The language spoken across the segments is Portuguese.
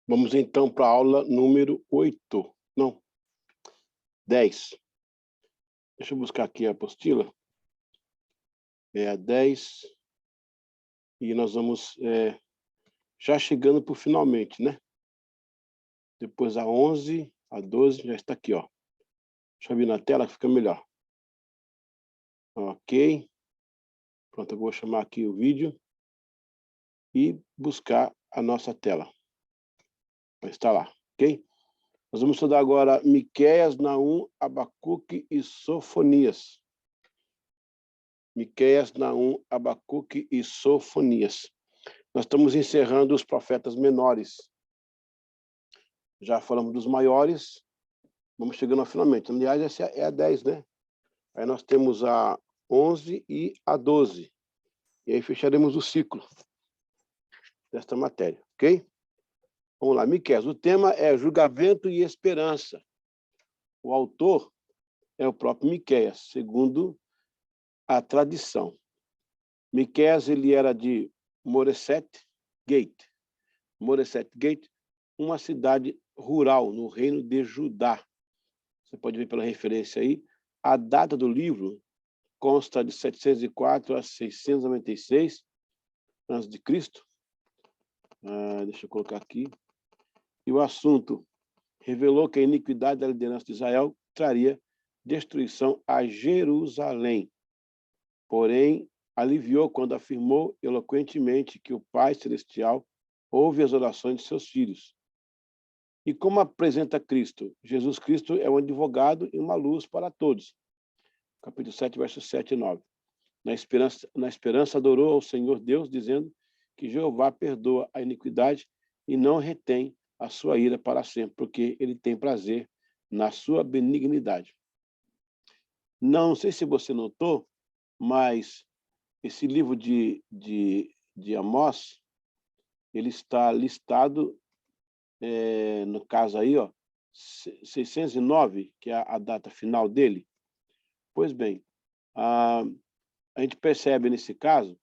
Vamos então para a aula número 8. Não, 10. Deixa eu buscar aqui a apostila. É a 10. E nós vamos já chegando para o finalmente, né? Depois a 11, a 12 já está aqui, ó. Deixa eu vir na tela que fica melhor. Ok. Pronto, eu vou chamar aqui o vídeo e buscar a nossa tela. Está lá, ok? Nós vamos estudar agora Miqueias, Naum, Abacuque e Sofonias. Miqueias, Naum, Abacuque e Sofonias. Nós estamos encerrando os profetas menores. Já falamos dos maiores, vamos chegando ao finalmente. Aliás, essa é a 10, né? Aí nós temos a 11 e a 12. E aí fecharemos o ciclo desta matéria, ok? Vamos lá, Miqueias. O tema é julgamento e esperança. O autor é o próprio Miqueias, segundo a tradição. Miqueias, ele era de Moreset Gate. Moreset Gate, uma cidade rural no reino de Judá. Você pode ver pela referência aí. A data do livro consta de 704 a 696 a.C. Deixa eu colocar aqui. E o assunto revelou que a iniquidade da liderança de Israel traria destruição a Jerusalém. Porém, aliviou quando afirmou eloquentemente que o Pai Celestial ouve as orações de seus filhos. E como apresenta Cristo? Jesus Cristo é um advogado e uma luz para todos. Capítulo 7, versos 7 e 9. Na esperança adorou ao Senhor Deus, dizendo que Jeová perdoa a iniquidade e não retém a sua ira para sempre, porque ele tem prazer na sua benignidade. Não sei se você notou, mas esse livro de Amós, ele está listado, no caso aí, ó, 609, que é a data final dele. Pois bem, a gente percebe nesse caso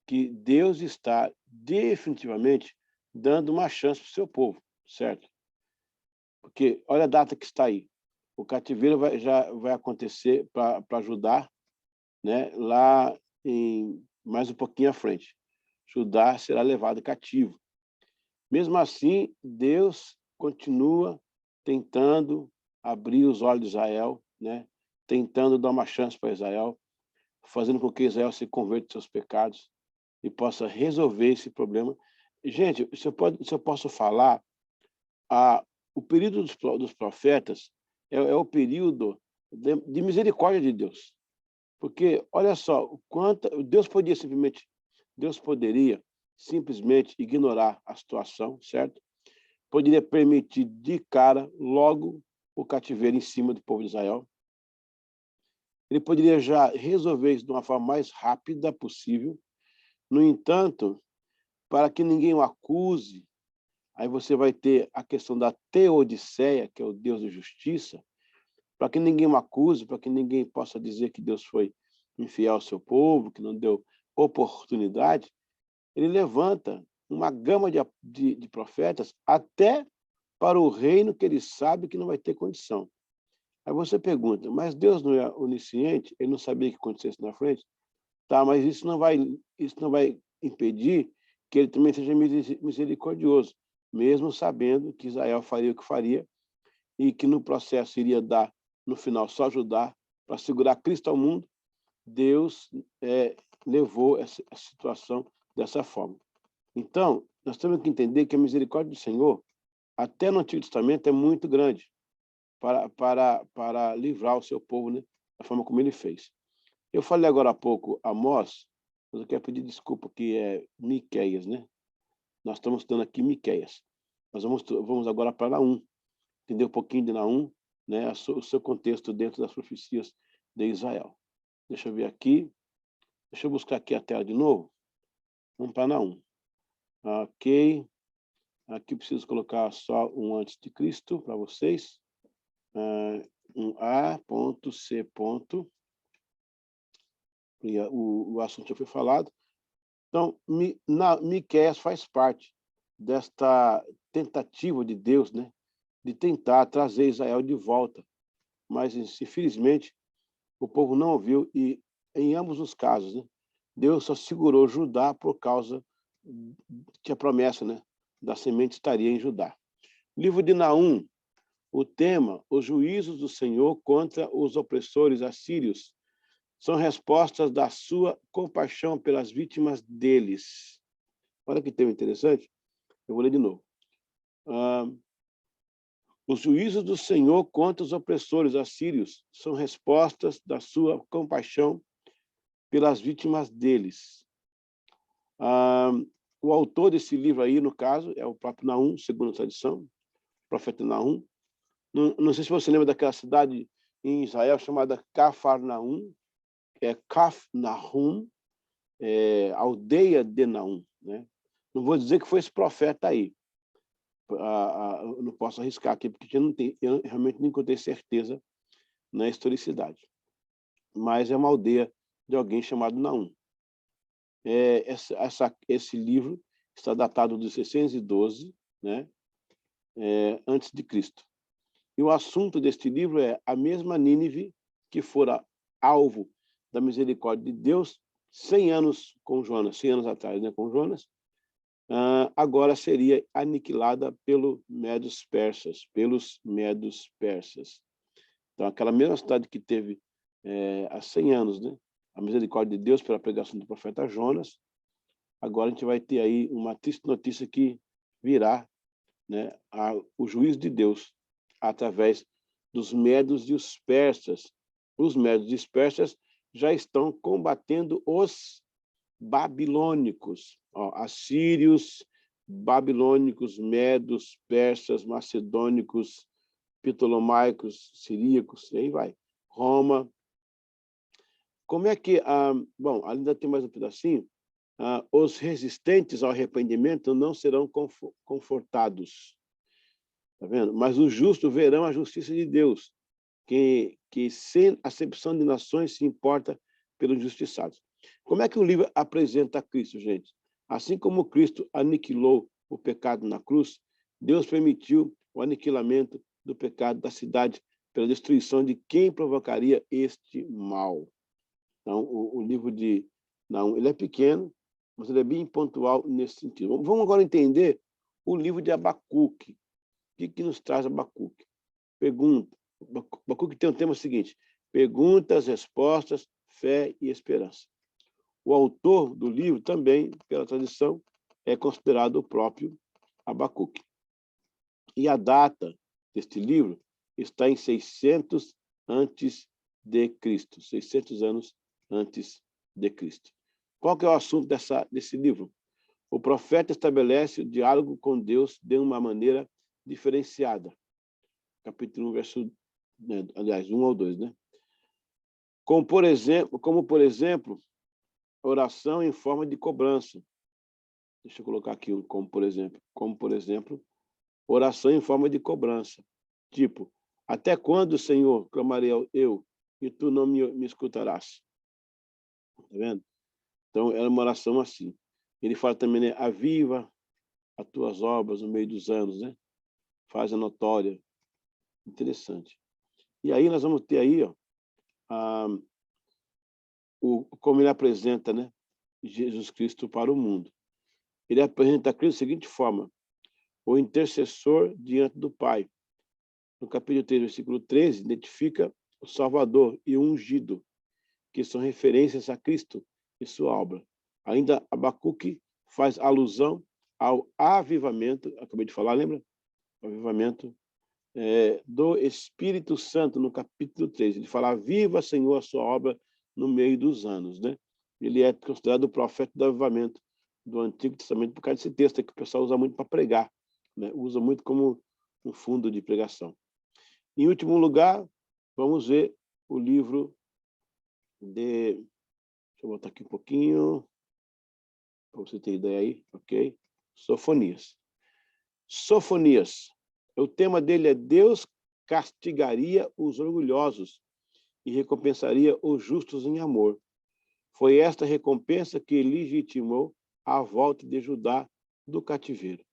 que Deus está definitivamente dando uma chance para o seu povo, certo? Porque olha a data que está aí. O cativeiro já vai acontecer para Judá, né? Lá mais um pouquinho à frente. Judá será levado cativo. Mesmo assim, Deus continua tentando abrir os olhos de Israel, né? Tentando dar uma chance para Israel, fazendo com que Israel se converta dos seus pecados e possa resolver esse problema. Gente, se eu posso falar, o período dos profetas é o período de misericórdia de Deus. Porque, olha só, Deus poderia simplesmente ignorar a situação, certo? Poderia permitir de cara logo o cativeiro em cima do povo de Israel. Ele poderia já resolver isso de uma forma mais rápida possível. No entanto, para que ninguém o acuse, aí você vai ter a questão da Teodiceia, que é o Deus de justiça, para que ninguém o acuse, para que ninguém possa dizer que Deus foi infiel ao seu povo, que não deu oportunidade, ele levanta uma gama de profetas até para o reino que ele sabe que não vai ter condição. Aí você pergunta, mas Deus não é onisciente? Ele não sabia que acontecesse na frente? Tá, mas isso não vai impedir que ele também seja misericordioso, mesmo sabendo que Israel faria o que faria e que no processo iria dar, no final, só Judá para segurar Cristo ao mundo. Deus levou essa situação dessa forma. Então, nós temos que entender que a misericórdia do Senhor, até no Antigo Testamento, é muito grande para livrar o seu povo, né, da forma como ele fez. Eu falei agora há pouco Amós, mas eu quero pedir desculpa, que é Miqueias, né? Nós estamos estudando aqui Miqueias. Nós vamos agora para Naum, entender um pouquinho de Naum, né, o seu contexto dentro das profecias de Israel. Deixa eu ver aqui. Deixa eu buscar aqui a tela de novo. Vamos para Naum. Ok. Aqui preciso colocar só um antes de Cristo para vocês. Um A.C. E o assunto já foi falado. Então, Miqueias faz parte desta tentativa de Deus, né, de tentar trazer Israel de volta. Mas, infelizmente, o povo não ouviu e, em ambos os casos, né, Deus só segurou Judá por causa que a promessa, né, da semente estaria em Judá. Livro de Naum, o tema, os juízos do Senhor contra os opressores assírios, são respostas da sua compaixão pelas vítimas deles. Olha que tema interessante. Eu vou ler de novo. Os juízos do Senhor contra os opressores assírios são respostas da sua compaixão pelas vítimas deles. O autor desse livro aí, no caso, é o próprio Naum, segundo a tradição, o profeta Naum. Não sei se você lembra daquela cidade em Israel chamada Cafarnaum, Caf-Nahum, aldeia de Naum, né? Não vou dizer que foi esse profeta aí. Eu não posso arriscar aqui, porque eu realmente não encontrei certeza na historicidade. Mas é uma aldeia de alguém chamado Naum. Esse livro está datado de 612, né? Antes de Cristo. E o assunto deste livro é a mesma Nínive que fora alvo da misericórdia de Deus 100 anos com Jonas, 100 anos atrás, né, com Jonas, agora seria aniquilada pelos medos persas. Então, aquela mesma cidade que teve há 100 anos, né, a misericórdia de Deus pela pregação do profeta Jonas, agora a gente vai ter aí uma triste notícia que virá, né, o juízo de Deus através dos medos e os persas. Os medos e os persas já estão combatendo os babilônicos, assírios, babilônicos, medos, persas, macedônicos, ptolomaicos, siríacos, e aí vai. Roma. Como é que... bom, ainda tem mais um pedacinho. Os resistentes ao arrependimento não serão confortados. Tá vendo? Mas os justos verão a justiça de Deus, que sem acepção de nações se importa pelos injustiçados. Como é que o livro apresenta Cristo, gente? Assim como Cristo aniquilou o pecado na cruz, Deus permitiu o aniquilamento do pecado da cidade pela destruição de quem provocaria este mal. Então, o livro de Naum, ele é pequeno, mas ele é bem pontual nesse sentido. Vamos agora entender o livro de Abacuque. O que nos traz Abacuque? Pergunta. Abacuque tem um tema seguinte: perguntas, respostas, fé e esperança. O autor do livro também, pela tradição, é considerado o próprio Abacuque. E a data deste livro está em 600 antes de Cristo, 600 anos antes de Cristo. Qual que é o assunto desse livro? O profeta estabelece o diálogo com Deus de uma maneira diferenciada. Capítulo 1, verso, aliás, 1 ao 2, né? Como por exemplo, oração em forma de cobrança. Deixa eu colocar aqui como por exemplo, oração em forma de cobrança. Tipo, até quando, Senhor, clamarei eu, e tu não me escutarás? Tá vendo? Então, era uma oração assim. Ele fala também, né? Aviva as tuas obras no meio dos anos, né? Faz a notória. Interessante. E aí nós vamos ter aí, como ele apresenta, né, Jesus Cristo para o mundo. Ele apresenta Cristo da seguinte forma: o intercessor diante do Pai. No capítulo 3, versículo 13, identifica o Salvador e o ungido, que são referências a Cristo e sua obra. Ainda Abacuque faz alusão ao avivamento, acabei de falar, lembra? O avivamento do Espírito Santo, no capítulo 3. Ele fala: viva, Senhor, a sua obra no meio dos anos, né? Ele é considerado o profeta do avivamento do Antigo Testamento por causa desse texto que o pessoal usa muito para pregar, né? Usa muito como um fundo de pregação. Em último lugar, vamos ver o livro de... Deixa eu botar aqui um pouquinho, para você ter ideia aí, ok? Sofonias. Sofonias. O tema dele é: Deus castigaria os orgulhosos e recompensaria os justos em amor. Foi esta recompensa que legitimou a volta de Judá do cativeiro.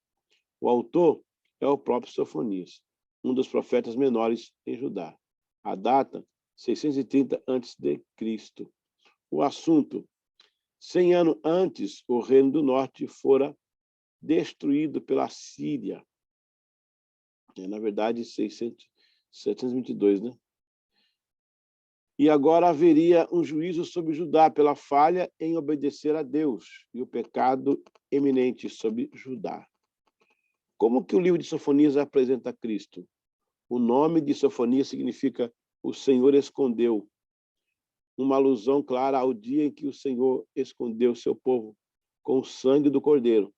O autor é o próprio Sofonias, um dos profetas menores em Judá. A data, 630 a.C. O assunto, 100 anos antes, o reino do norte fora destruído pela Síria. Na verdade, 722, né? E agora haveria um juízo sobre Judá pela falha em obedecer a Deus e o pecado eminente sobre Judá. Como que o livro de Sofonias apresenta Cristo? O nome de Sofonias significa o Senhor escondeu, uma alusão clara ao dia em que o Senhor escondeu seu povo com o sangue do cordeiro,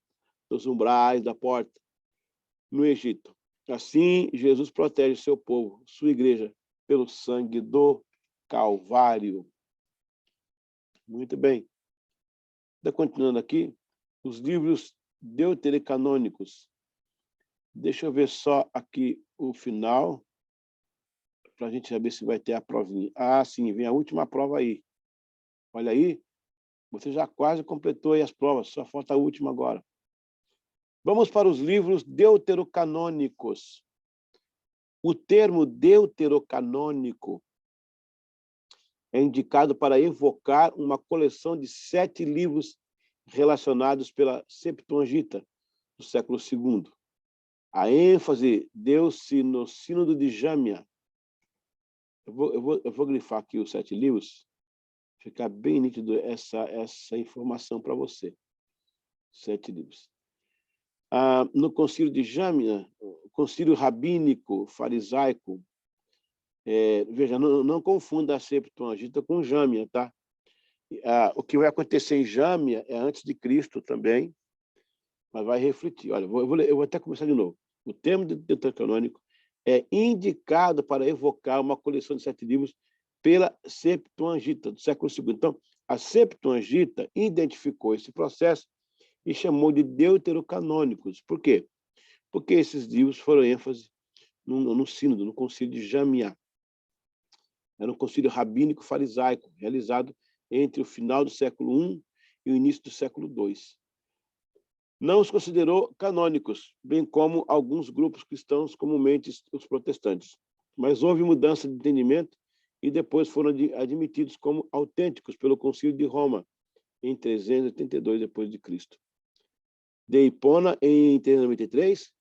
dos umbrais da porta, no Egito. Assim, Jesus protege seu povo, sua igreja, pelo sangue do Calvário. Muito bem. Continuando aqui, os livros deuterocanônicos. Deixa eu ver só aqui o final, para a gente saber se vai ter a provinha. Ah, sim, vem a última prova aí. Olha aí, você já quase completou aí as provas, só falta a última agora. Vamos para os livros deuterocanônicos. O termo deuterocanônico é indicado para evocar uma coleção de 7 livros relacionados pela Septuaginta, do século II. A ênfase deu-se no Sínodo de Jâmia. Eu vou grifar aqui os 7 livros, ficar bem nítido essa informação para você. 7 livros. No concílio de Jâmia, o concílio rabínico, farisaico, veja, não confunda a Septuaginta com Jâmia, tá? O que vai acontecer em Jâmia é antes de Cristo também, mas vai refletir. Olha, eu vou até começar de novo. O termo deuterocanônico é indicado para evocar uma coleção de 7 livros pela Septuaginta, do século II. Então, a Septuaginta identificou esse processo e chamou de deuterocanônicos. Por quê? Porque esses livros foram ênfase no sínodo, no concílio de Jâmia. Era um concílio rabínico farisaico, realizado entre o final do século I e o início do século II. Não os considerou canônicos, bem como alguns grupos cristãos, comumente os protestantes. Mas houve mudança de entendimento e depois foram admitidos como autênticos pelo Concílio de Roma, em 382 d.C. De Hipona, em 393,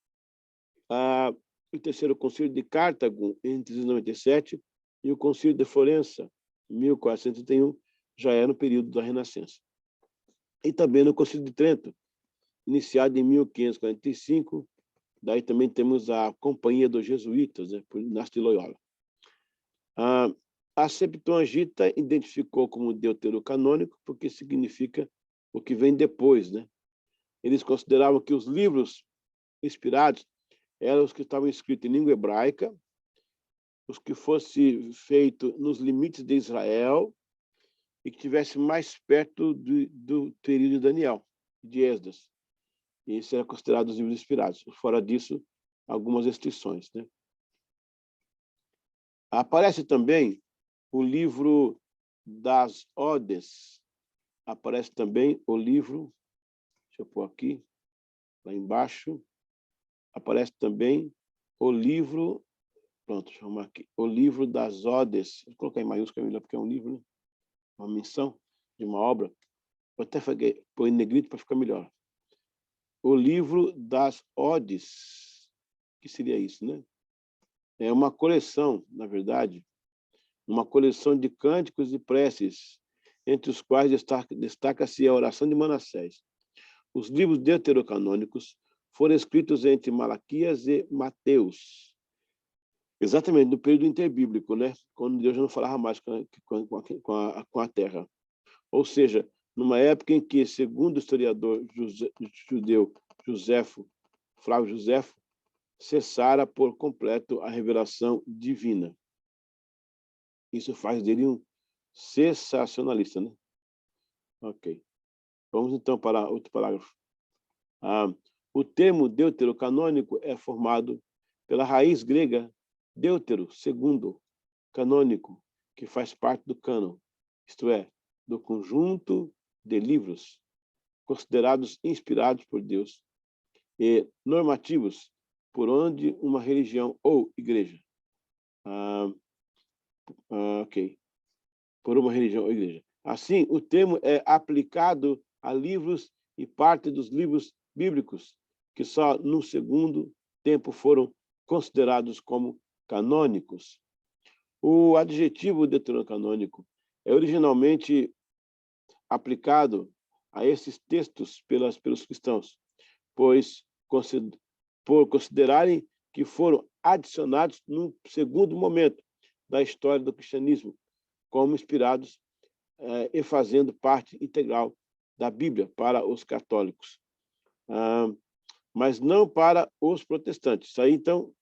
o terceiro Concílio de Cartago, em 397, e o Concílio de Florença, em 1431, já é no período da Renascença. E também no Concílio de Trento, iniciado em 1545, daí também temos a Companhia dos Jesuítas, né, por Inácio de Loyola. A Septuaginta identificou como deuterocanônico porque significa o que vem depois, né? Eles consideravam que os livros inspirados eram os que estavam escritos em língua hebraica, os que fossem feitos nos limites de Israel e que estivesse mais perto do período de Daniel, de Esdras. E isso era considerado os livros inspirados. Fora disso, algumas restrições, né? Aparece também o livro das Odes. Aparece também o livro, deixa eu pôr aqui, lá embaixo. Aparece também o livro, pronto, deixa eu arrumar aqui, o livro das Odes. Vou colocar em maiúsculo, porque é um livro, né? Uma menção de uma obra. Vou até pôr em negrito para ficar melhor. O livro das Odes, que seria isso, né? É uma coleção, na verdade, uma coleção de cânticos e preces, entre os quais destaca-se a oração de Manassés. Os livros deuterocanônicos foram escritos entre Malaquias e Mateus, exatamente no período interbíblico, né? Quando Deus já não falava mais com a terra. Ou seja, numa época em que, segundo o historiador judeu Flávio Joséfo, cessara por completo a revelação divina. Isso faz dele um sensacionalista, né? Ok. Vamos então para outro parágrafo. O termo deuterocanônico é formado pela raiz grega deutero, segundo, canônico, que faz parte do cânon, isto é, do conjunto de livros considerados inspirados por Deus, e normativos por onde uma religião ou igreja. Ok. Por uma religião ou igreja. Assim, o termo é aplicado a livros e parte dos livros bíblicos que só no segundo tempo foram considerados como canônicos. O adjetivo deuterocanônico é originalmente aplicado a esses textos pelos cristãos, pois por considerarem que foram adicionados num segundo momento da história do cristianismo, como inspirados e fazendo parte integral da Bíblia para os católicos, mas não para os protestantes. Isso aí, então,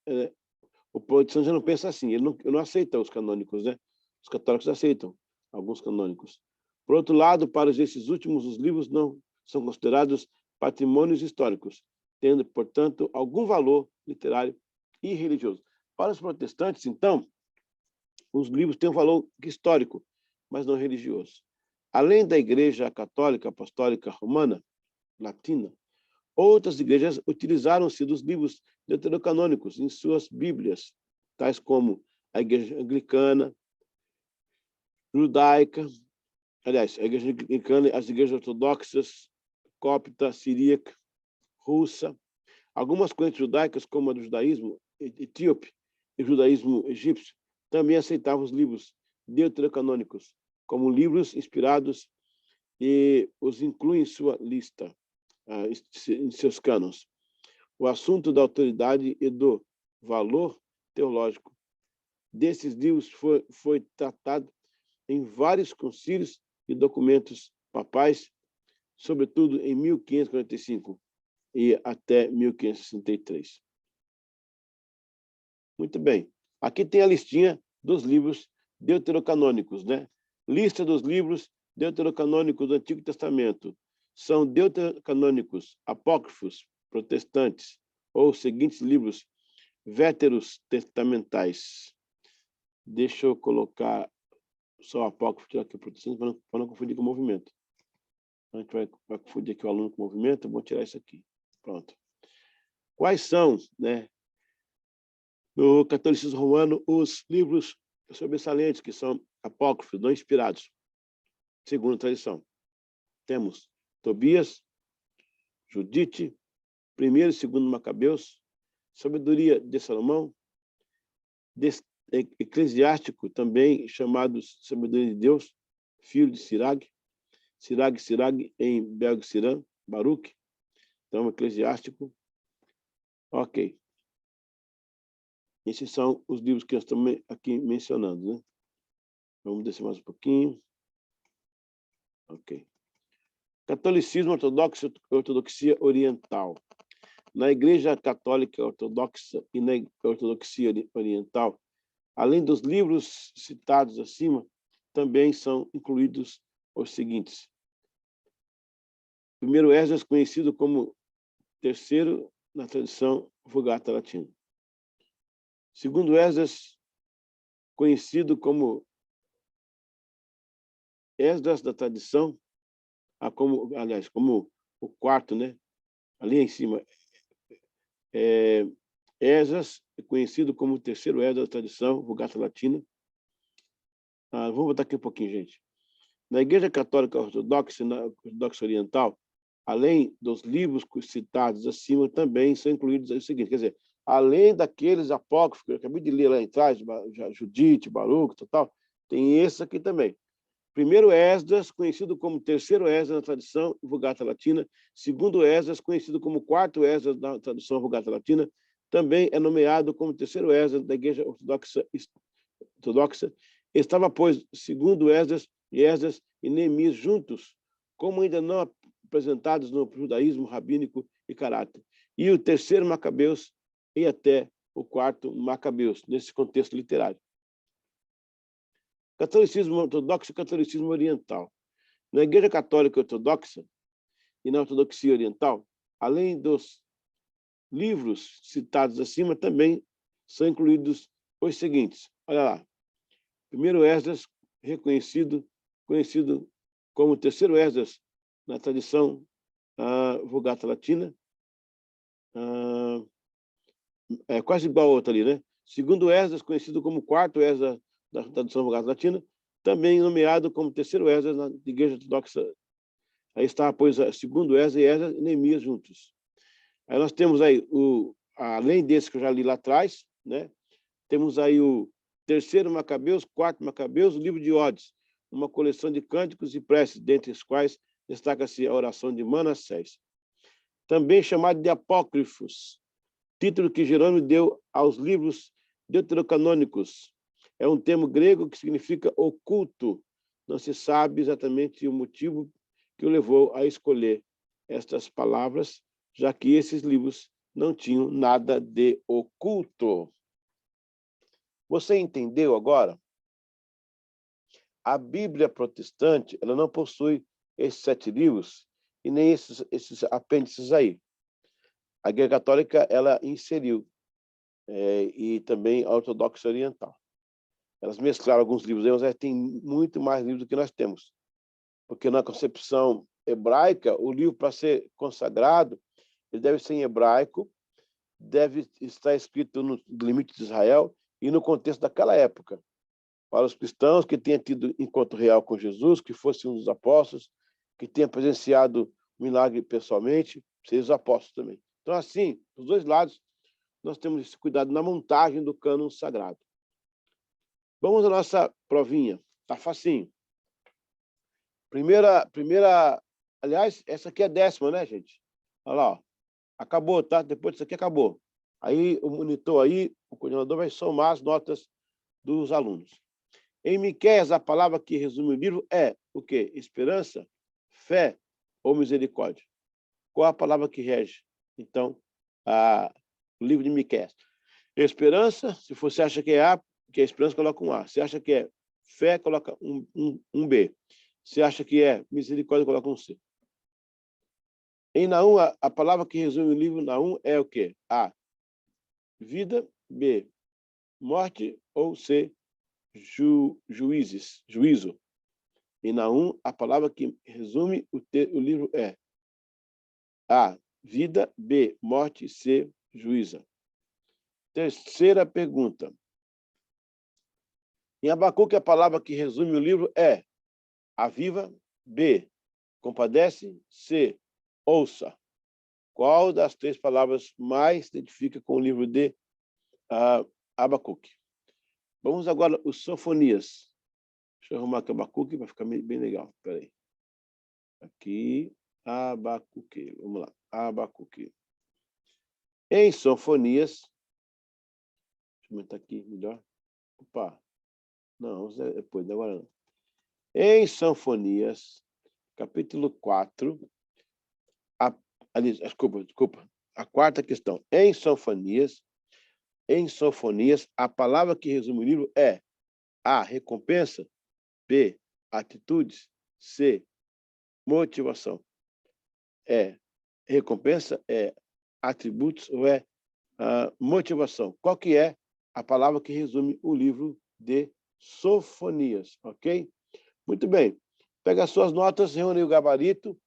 o protestante já não pensa assim, ele não aceita os canônicos, né? Os católicos aceitam alguns canônicos. Por outro lado, para esses últimos, os livros não são considerados patrimônios históricos, tendo, portanto, algum valor literário e religioso. Para os protestantes, então, os livros têm um valor histórico, mas não religioso. Além da Igreja Católica Apostólica Romana, latina, outras igrejas utilizaram-se dos livros deuterocanônicos em suas Bíblias, tais como a Igreja Anglicana, Judaica, aliás, a Igreja Anglicana, as igrejas ortodoxas, copta, siríaca, russa. Algumas correntes judaicas, como a do judaísmo etíope e o judaísmo egípcio, também aceitavam os livros deuterocanônicos como livros inspirados e os incluem em sua lista, em seus cânones. O assunto da autoridade e do valor teológico desses livros foi tratado em vários concílios e documentos papais, sobretudo em 1545 e até 1563. Muito bem. Aqui tem a listinha dos livros deuterocanônicos, né? Lista dos livros deuterocanônicos do Antigo Testamento. São deuterocanônicos, apócrifos, protestantes, ou os seguintes livros véteros testamentais. Deixa eu colocar só apócrifo, tirar aqui o protestante, para não confundir com o movimento. A gente vai confundir aqui o aluno com o movimento, eu vou tirar isso aqui. Pronto. Quais são, né, no catolicismo romano, os livros sobressalentes, que são apócrifos, não inspirados, segundo a tradição? Temos Tobias, Judite, 1º e 2º Macabeus, Sabedoria de Salomão, Eclesiástico, também chamado Sabedoria de Deus, filho de Sirag, em Belg-Sirã, Baruch, então Eclesiástico. Ok. Esses são os livros que nós estamos aqui mencionando, né? Vamos descer mais um pouquinho. Ok. Catolicismo ortodoxo, ortodoxia oriental. Na Igreja Católica Ortodoxa e na Ortodoxia Oriental, além dos livros citados acima, também são incluídos os seguintes. Primeiro Esdras, conhecido como terceiro na tradição Vulgata Latina. Segundo Esdras, conhecido como Esdras da tradição, como o quarto, né? Ali em cima, Esdras é conhecido como o terceiro Esdras da tradição Vulgata Latina. Vamos voltar aqui um pouquinho, gente. Na Igreja Católica Ortodoxa e na Ortodoxa Oriental, além dos livros citados acima, também são incluídos o seguinte, quer dizer, além daqueles apócrifos que eu acabei de ler lá atrás, Judite, Baruch, tal, tem esse aqui também. Primeiro Esdras, conhecido como terceiro Esdras na tradição Vulgata Latina. Segundo Esdras, conhecido como quarto Esdras na tradução Vulgata Latina. Também é nomeado como terceiro Esdras da Igreja Ortodoxa. Estava, pois, segundo Esdras e Neemias juntos, como ainda não apresentados no judaísmo rabínico e caráter. E o terceiro Macabeus e até o quarto Macabeus, nesse contexto literário. Catolicismo ortodoxo e catolicismo oriental. Na Igreja Católica Ortodoxa e na Ortodoxia Oriental, além dos livros citados acima, também são incluídos os seguintes. Olha lá. Primeiro Esdras, conhecido como terceiro Esdras na tradição Vulgata Latina. É quase igual a outra ali, né? Segundo Esdras, conhecido como quarto Esdras da tradução Vulgata Latina, também nomeado como terceiro Esdras na Igreja Ortodoxa. Aí está, pois, segundo Esdras e Esdras e Neemias juntos. Aí nós temos aí, além desse que eu já li lá atrás, né? Temos aí o terceiro Macabeus, quarto Macabeus, o livro de Odes, uma coleção de cânticos e preces, dentre os quais destaca-se a oração de Manassés. Também chamado de apócrifos, título que Jerônimo deu aos livros deuterocanônicos. É um termo grego que significa oculto. Não se sabe exatamente o motivo que o levou a escolher estas palavras, já que esses livros não tinham nada de oculto. Você entendeu agora? A Bíblia protestante, ela não possui esses 7 livros e nem esses apêndices aí. A Igreja Católica, ela inseriu, e também a Ortodoxa Oriental. Elas mesclaram alguns livros aí, mas tem muito mais livros do que nós temos. Porque na concepção hebraica, o livro, para ser consagrado, ele deve ser em hebraico, deve estar escrito no limite de Israel e no contexto daquela época. Para os cristãos que tenham tido encontro real com Jesus, que fosse um dos apóstolos, que tenha presenciado o milagre pessoalmente, seja os apóstolos também. Então, assim, dos dois lados, nós temos esse cuidado na montagem do cânon sagrado. Vamos à nossa provinha. Tá facinho. Primeira, aliás, essa aqui é a 10ª, né, gente? Olha lá, ó. Acabou, tá? Depois disso aqui acabou. Aí o monitor aí, o coordenador vai somar as notas dos alunos. Em Miqueias, a palavra que resume o livro é o quê? Esperança, fé ou misericórdia? Qual a palavra que rege, então, o livro de Miqueias? Esperança, se você acha que é A, que é esperança, coloca um A. Se acha que é fé, coloca um B. Se acha que é misericórdia, coloca um C. Em Naum, a palavra que resume o livro Naum é o quê? A, vida, B, morte, ou C, juízo. Em Naum, a palavra que resume o livro é A, vida, B, morte, C, juíza. Terceira pergunta. Em Abacuque, a palavra que resume o livro é aviva, B, compadece, C, ouça. Qual das 3 palavras mais se identifica com o livro de Abacuque? Vamos agora os Sofonias. Deixa eu arrumar aqui Abacuque para ficar bem legal. Espera aí. Aqui, Abacuque. Vamos lá, Abacuque. Em Sofonias, deixa eu aumentar aqui melhor. Opa, não, depois, agora não. Em Sofonias, capítulo 4, desculpa, a 4ª questão. Em Sofonias, a palavra que resume o livro é A, recompensa, B, atitudes, C, motivação. É recompensa, é atributos ou é motivação? Qual que é a palavra que resume o livro de Sofonias, ok? Muito bem. Pega as suas notas, reúne o gabarito,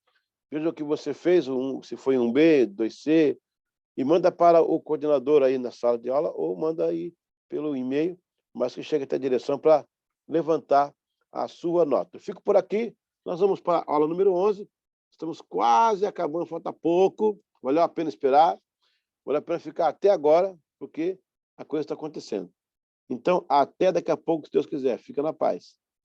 veja o que você fez, se foi um B, 2C, e manda para o coordenador aí na sala de aula ou manda aí pelo e-mail, mas que chegue até a direção para levantar a sua nota. Eu fico por aqui, nós vamos para a aula número 11, estamos quase acabando, falta pouco, valeu a pena esperar, valeu a pena ficar até agora, porque a coisa está acontecendo. Então, até daqui a pouco, se Deus quiser. Fica na paz.